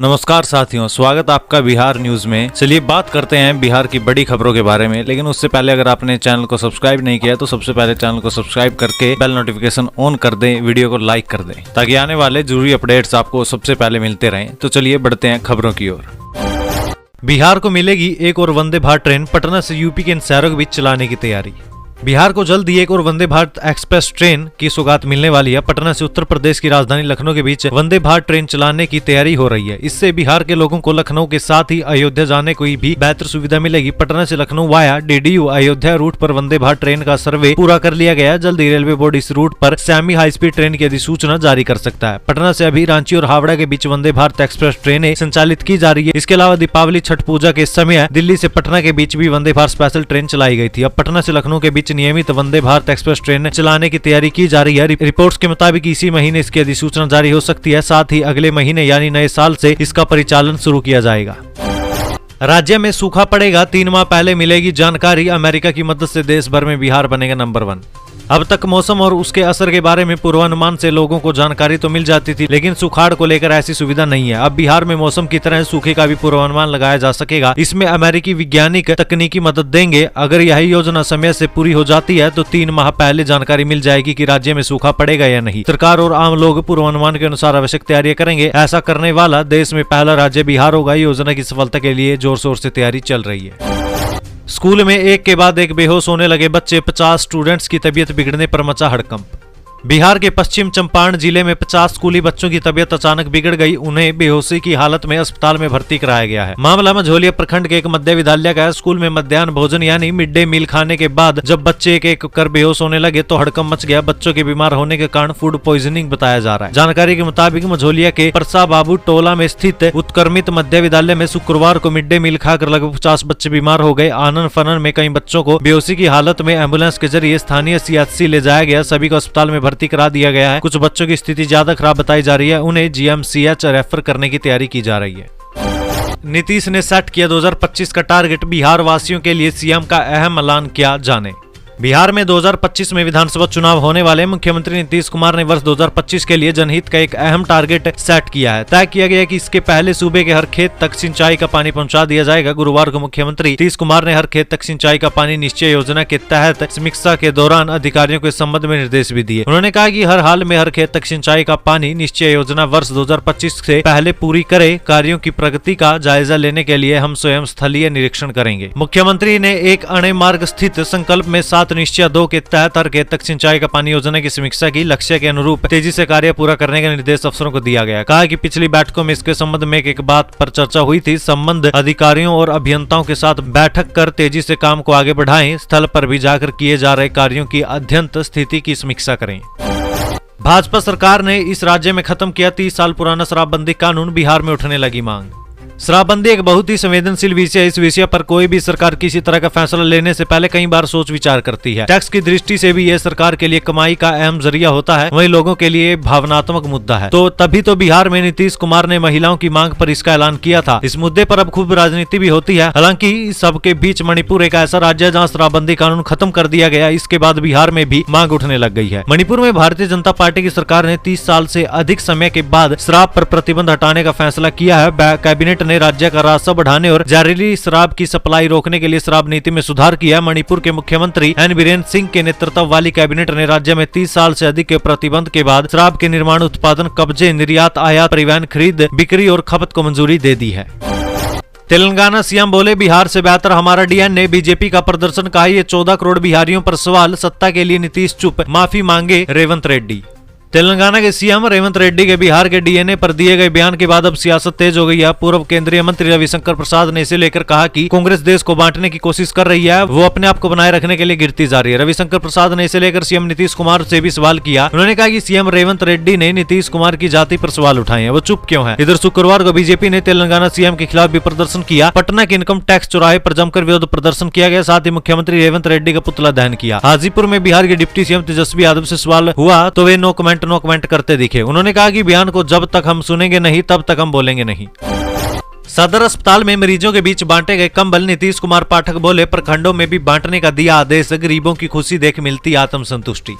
नमस्कार साथियों, स्वागत आपका बिहार न्यूज में। चलिए बात करते हैं बिहार की बड़ी खबरों के बारे में, लेकिन उससे पहले अगर आपने चैनल को सब्सक्राइब नहीं किया तो सबसे पहले चैनल को सब्सक्राइब करके बेल नोटिफिकेशन ऑन कर दें, वीडियो को लाइक कर दें ताकि आने वाले जरूरी अपडेट्स आपको सबसे पहले मिलते रहें। तो चलिए बढ़ते हैं खबरों की ओर। बिहार को मिलेगी एक और वंदे भारत ट्रेन, पटना से यूपी के इन शहरों के बीच चलाने की तैयारी। बिहार को जल्द ही एक और वंदे भारत एक्सप्रेस ट्रेन की सौगात मिलने वाली है। पटना से उत्तर प्रदेश की राजधानी लखनऊ के बीच वंदे भारत ट्रेन चलाने की तैयारी हो रही है। इससे बिहार के लोगों को लखनऊ के साथ ही अयोध्या जाने को भी बेहतर सुविधा मिलेगी। पटना से Lucknow via DDU Ayodhya route पर वंदे भारत ट्रेन का सर्वे पूरा कर लिया गया है। जल्द ही रेलवे बोर्ड इस रूट पर सेमी हाई स्पीड ट्रेन की अधिसूचना जारी कर सकता है। पटना से अभी रांची और हावड़ा के बीच वंदे भारत एक्सप्रेस ट्रेनें संचालित की जा रही है। इसके अलावा दीपावली छठ पूजा के समय दिल्ली से पटना के बीच भी वंदे भारत स्पेशल ट्रेन चलाई गई थी। अब पटना से लखनऊ के बीच नियमित वंदे भारत एक्सप्रेस ट्रेन चलाने की तैयारी की जा रही है। रिपोर्ट्स के मुताबिक इसी महीने इसकी अधिसूचना जारी हो सकती है। साथ ही अगले महीने यानी नए साल से इसका परिचालन शुरू किया जाएगा। राज्य में सूखा पड़ेगा, 3 माह पहले मिलेगी जानकारी। अमेरिका की मदद से देश भर में बिहार बनेगा नंबर 1। अब तक मौसम और उसके असर के बारे में पूर्वानुमान से लोगों को जानकारी तो मिल जाती थी, लेकिन सुखाड़ को लेकर ऐसी सुविधा नहीं है। अब बिहार में मौसम की तरह सूखे का भी पूर्वानुमान लगाया जा सकेगा। इसमें अमेरिकी वैज्ञानिक तकनीकी मदद देंगे। अगर यही योजना समय से पूरी हो जाती है तो 3 माह पहले जानकारी मिल जाएगी कि राज्य में सूखा पड़ेगा या नहीं। सरकार और आम लोग पूर्वानुमान के अनुसार आवश्यक तैयारियां करेंगे। ऐसा करने वाला देश में पहला राज्य बिहार होगा। योजना की सफलता के लिए जोर शोर से तैयारी चल रही है। स्कूल में एक के बाद एक बेहोश होने लगे बच्चे, 50 स्टूडेंट्स की तबीयत बिगड़ने पर मचा हड़कंप। बिहार के पश्चिम चंपारण जिले में 50 स्कूली बच्चों की तबीयत अचानक बिगड़ गई। उन्हें बेहोशी की हालत में अस्पताल में भर्ती कराया गया है। मामला मझौलिया प्रखंड के एक मध्य विद्यालय का है। स्कूल में मध्याह्न भोजन यानी मिड डे मील खाने के बाद जब बच्चे एक एक कर बेहोश होने लगे तो हड़कंप मच गया। बच्चों के बीमार होने के कारण फूड पॉइजनिंग बताया जा रहा है। जानकारी के मुताबिक मझौलिया के परसा बाबू टोला में स्थित उत्क्रमित मध्य विद्यालय में शुक्रवार को मिड डे मील खाकर लगभग 50 बच्चे बीमार हो गए। आनन फनन में कई बच्चों को बेहोशी की हालत में एम्बुलेंस के जरिए स्थानीय सीएचसी ले जाया गया। सभी को अस्पताल में भर्ती करा दिया गया है। कुछ बच्चों की स्थिति ज्यादा खराब बताई जा रही है। उन्हें जीएमसीएच रेफर करने की तैयारी की जा रही है। नीतीश ने सेट किया 2025 का टारगेट, बिहार वासियों के लिए सीएम का अहम ऐलान किया, जाने। बिहार में 2025 में विधानसभा चुनाव होने वाले। मुख्यमंत्री नीतीश कुमार ने वर्ष 2025 के लिए जनहित का एक अहम टारगेट सेट किया है। तय किया गया कि इसके पहले सूबे के हर खेत तक सिंचाई का पानी पहुंचा दिया जाएगा। गुरुवार को मुख्यमंत्री नीतीश कुमार ने हर खेत तक सिंचाई का पानी निश्चय योजना के तहत समीक्षा के दौरान अधिकारियों को इस संबंध में निर्देश भी दिए। उन्होंने कहा कि हर हाल में हर खेत तक सिंचाई का पानी निश्चय योजना वर्ष 2025 से पहले पूरी करे। कार्यों की प्रगति का जायजा लेने के लिए हम स्वयं स्थलीय निरीक्षण करेंगे। मुख्यमंत्री ने एक अणे मार्ग स्थित संकल्प में 7 निश्चय 2 के तहत हर खेत तक सिंचाई का पानी योजना की समीक्षा की। लक्ष्य के अनुरूप तेजी से कार्य पूरा करने का निर्देश अफसरों को दिया गया। कहा कि पिछली बैठकों में इसके संबंध में एक बात पर चर्चा हुई थी। संबंध अधिकारियों और अभियंताओं के साथ बैठक कर तेजी से काम को आगे बढ़ाएं। स्थल पर भी जाकर किए जा रहे कार्यों की अध्ययन स्थिति की समीक्षा करें। भाजपा सरकार ने इस राज्य में खत्म किया 30 साल पुराना शराबबंदी कानून, बिहार में उठने लगी मांग। शराबबंदी एक बहुत ही संवेदनशील विषय है। इस विषय पर कोई भी सरकार किसी तरह का फैसला लेने से पहले कई बार सोच विचार करती है। टैक्स की दृष्टि से भी यह सरकार के लिए कमाई का अहम जरिया होता है, वहीं लोगों के लिए भावनात्मक मुद्दा है। तो तभी तो बिहार में नीतीश कुमार ने महिलाओं की मांग पर इसका ऐलान किया था। इस मुद्दे पर अब खूब राजनीति भी होती है। हालांकि सबके बीच मणिपुर एक ऐसा राज्य है जहाँ शराबबंदी कानून खत्म कर दिया गया। इसके बाद बिहार में भी मांग उठने लग गई है। मणिपुर में भारतीय जनता पार्टी की सरकार ने 30 साल से अधिक समय के बाद शराब पर प्रतिबंध हटाने का फैसला किया है। कैबिनेट ने राज्य का राजस्व बढ़ाने और जहरीली शराब की सप्लाई रोकने के लिए शराब नीति में सुधार किया। मणिपुर के मुख्यमंत्री एन बीरेन्द्र सिंह के नेतृत्व वाली कैबिनेट ने राज्य में 30 साल से अधिक के प्रतिबंध के बाद शराब के निर्माण, उत्पादन, कब्जे, निर्यात, आयात, परिवहन, खरीद, बिक्री और खपत को मंजूरी दे दी है। तेलंगाना सीएम बोले, बिहार से बेहतर हमारा डीएनए। बीजेपी का प्रदर्शन, कहा ये 14 करोड़ बिहारियों पर सवाल। सत्ता के लिए नीतीश चुप, माफी मांगे रेवंत रेड्डी। तेलंगाना के सीएम रेवंत रेड्डी के बिहार के डीएनए पर दिए गए बयान के बाद अब सियासत तेज हो गई है। पूर्व केंद्रीय मंत्री रविशंकर प्रसाद ने इसे लेकर कहा कि कांग्रेस देश को बांटने की कोशिश कर रही है, वो अपने आप को बनाए रखने के लिए गिरती जा रही है। रविशंकर प्रसाद ने इसे लेकर सीएम नीतीश कुमार से भी सवाल किया। उन्होंने कहा कि सीएम रेवंत रेड्डी ने नीतीश कुमार की जाति पर सवाल उठाए हैं, वो चुप क्यों है। इधर शुक्रवार को बीजेपी ने तेलंगाना सीएम के खिलाफ भी प्रदर्शन किया। पटना के इनकम टैक्स चौराहे पर जमकर विरोध प्रदर्शन किया गया। साथ ही मुख्यमंत्री रेवंत रेड्डी का पुतला दहन किया। हाजीपुर में बिहार के डिप्टी सीएम तेजस्वी यादव से सवाल हुआ तो वे नो कमेंट करते दिखे। उन्होंने कहा कि बयान को जब तक हम सुनेंगे नहीं तब तक हम बोलेंगे नहीं। सदर अस्पताल में मरीजों के बीच बांटे गए कंबल, नीतीश कुमार पाठक बोले, प्रखंडों में भी बांटने का दिया आदेश। गरीबों की खुशी देख मिलती आत्म संतुष्टि।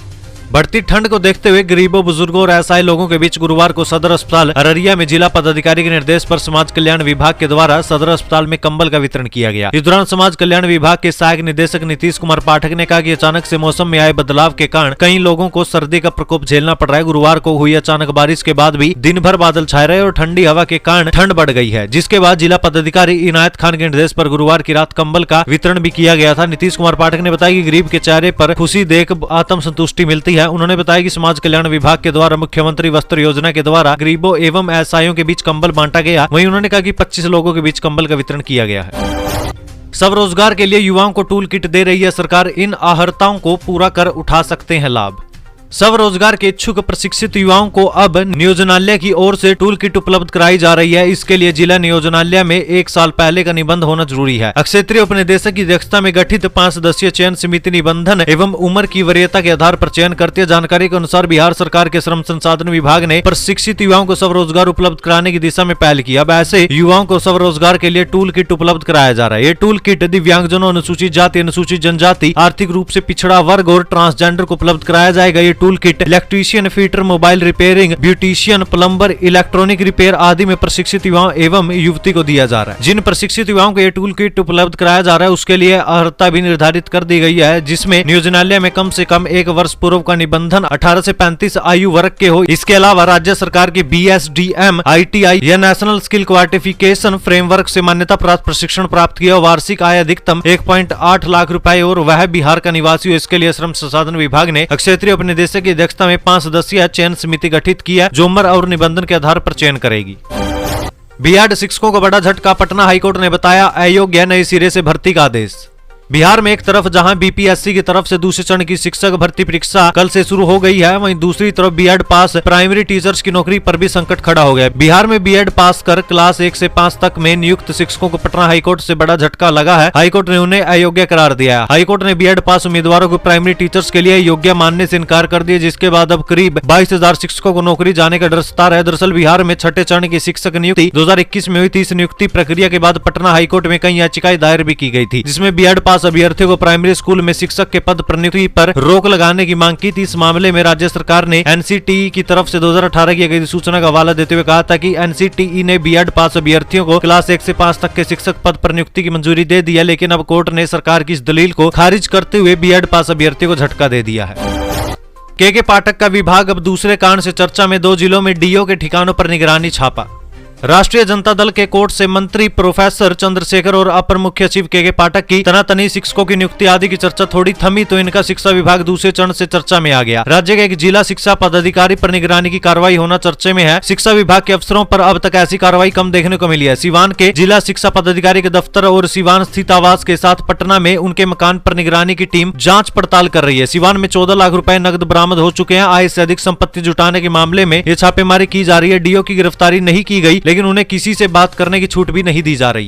बढ़ती ठंड को देखते हुए गरीबों, बुजुर्गों और असहाय लोगों के बीच गुरुवार को सदर अस्पताल अररिया में जिला पदाधिकारी के निर्देश पर समाज कल्याण विभाग के द्वारा सदर अस्पताल में कंबल का वितरण किया गया। इस दौरान समाज कल्याण विभाग के सहायक निदेशक नीतीश कुमार पाठक ने कहा कि अचानक से मौसम में आए बदलाव के कारण कई लोगों को सर्दी का प्रकोप झेलना पड़ रहा है। गुरुवार को हुई अचानक बारिश के बाद भी दिन भर बादल छाए रहे और ठंडी हवा के कारण ठंड बढ़ गई है, जिसके बाद जिला पदाधिकारी इनायत खान के निर्देश पर गुरुवार की रात कंबल का वितरण भी किया गया था। नीतीश कुमार पाठक ने बताया कि गरीब के चेहरे पर खुशी देख आत्म संतुष्टि मिलती है। उन्होंने बताया कि समाज कल्याण विभाग के द्वारा मुख्यमंत्री वस्त्र योजना के द्वारा गरीबों एवं असहायों के बीच कंबल बांटा गया। वहीं उन्होंने कहा कि 25 लोगों के बीच कंबल का वितरण किया गया है। स्वरोजगार के लिए युवाओं को टूल किट दे रही है सरकार, इन आहर्ताओं को पूरा कर उठा सकते हैं लाभ। स्वरोजगार के इच्छुक प्रशिक्षित युवाओं को अब नियोजनालय की ओर से टूल किट उपलब्ध कराई जा रही है। इसके लिए जिला नियोजनालय में 1 साल पहले का निबंध होना जरूरी है। क्षेत्रीय उपनिदेशक की अध्यक्षता में गठित 5 सदस्यीय चयन समिति निबंधन एवं उम्र की वरीयता के आधार पर चयन करती है। जानकारी के अनुसार बिहार सरकार के श्रम संसाधन विभाग ने प्रशिक्षित युवाओं को स्वरोजगार उपलब्ध कराने की दिशा में पहल की। अब ऐसे युवाओं को स्वरोजगार के लिए टूल किट उपलब्ध कराया जा रहा है। ये टूल किट दिव्यांगजनों, अनुसूचित जाति, अनुसूचित जनजाति, आर्थिक रूप से पिछड़ा वर्ग और ट्रांसजेंडर को उपलब्ध कराया जाएगा। ये tool kit electrician, fitter, mobile repairing, beautician, plumber, electronic repair आदि में प्रशिक्षित युवाओं एवं युवती को दिया जा रहा है। जिन प्रशिक्षित युवाओं को ये टूल किट उपलब्ध कराया जा रहा है उसके लिए अर्हता भी निर्धारित कर दी गई है, जिसमें नियोजनालय में कम से कम 1 वर्ष पूर्व का निबंधन 18 से 35 आयु वर्ग के हो। इसके अलावा राज्य सरकार के BSDM, ITI या नेशनल स्किल क्वालिफिकेशन फ्रेमवर्क से मान्यता प्राप्त प्रशिक्षण प्राप्त किया। वार्षिक आय अधिकतम 1.8 लाख रुपए और वह बिहार का निवासी हो। इसके लिए श्रम संसाधन विभाग ने क्षेत्रीय उपनिदेशक की अध्यक्षता में 5 सदस्यीय चयन समिति गठित की है, जो उम्र और निबंधन के आधार पर चयन करेगी। बीएड शिक्षकों को बड़ा झटका, पटना हाईकोर्ट ने बताया अयोग्य, नए सिरे से भर्ती का आदेश। बिहार में एक तरफ जहां बीपीएससी की तरफ से दूसरे चरण की शिक्षक भर्ती परीक्षा कल से शुरू हो गई है, वहीं दूसरी तरफ बीएड पास प्राइमरी टीचर्स की नौकरी पर भी संकट खड़ा हो गया। बिहार में बीएड पास कर क्लास 1 से 5 तक में नियुक्त शिक्षकों को पटना हाईकोर्ट से बड़ा झटका लगा है। हाईकोर्ट ने उन्हें अयोग्य करार दिया है। हाईकोर्ट ने बीएड पास उम्मीदवारों को प्राइमरी टीचर्स के लिए योग्य मानने से इनकार कर दिया, जिसके बाद अब करीब 22,000 शिक्षकों को नौकरी जाने का डर सता रहा है। दरअसल बिहार में छठे चरण की शिक्षक नियुक्ति 2021 में हुई थी। इस नियुक्ति प्रक्रिया के बाद पटना हाईकोर्ट में कई याचिकाएं दायर भी की गई थी, जिसमें बीएड पास अभ्यर्थियों को प्राइमरी स्कूल में शिक्षक के पद पर नियुक्ति पर रोक लगाने की मांग की थी। इस मामले में राज्य सरकार ने एनसीटीई की तरफ से 2018 की गई सूचना का हवाला देते हुए कहा था कि एनसीटीई ने बीएड पास अभ्यर्थियों को क्लास 1 से 5 तक के शिक्षक पद पर नियुक्ति की मंजूरी दे दी है, लेकिन अब कोर्ट ने सरकार की इस दलील को खारिज करते हुए बीएड पास अभ्यर्थियों को झटका दे दिया है। के पाठक का विभाग अब दूसरे कांड से चर्चा में, 2 जिलों में डीओ के ठिकानों पर निगरानी छापा। राष्ट्रीय जनता दल के कोर्ट से मंत्री प्रोफेसर चंद्रशेखर और अपर मुख्य सचिव के पाठक की तनातनी शिक्षकों की नियुक्ति आदि की चर्चा थोड़ी थमी तो इनका शिक्षा विभाग दूसरे चरण से चर्चा में आ गया। राज्य के एक जिला शिक्षा पदाधिकारी पर निगरानी की कार्रवाई होना चर्चे में है। शिक्षा विभाग के अफसरों पर अब तक ऐसी कार्रवाई कम देखने को मिली है। सिवान के जिला शिक्षा पदाधिकारी के दफ्तर और सिवान स्थित आवास के साथ पटना में उनके मकान पर निगरानी की टीम जाँच पड़ताल कर रही है। सिवान में 14 लाख रुपए नकद बरामद हो चुके हैं। आय से अधिक संपत्ति जुटाने के मामले में ये छापेमारी की जा रही है। डीओ की गिरफ्तारी नहीं की गई, लेकिन उन्हें किसी से बात करने की छूट भी नहीं दी जा रही।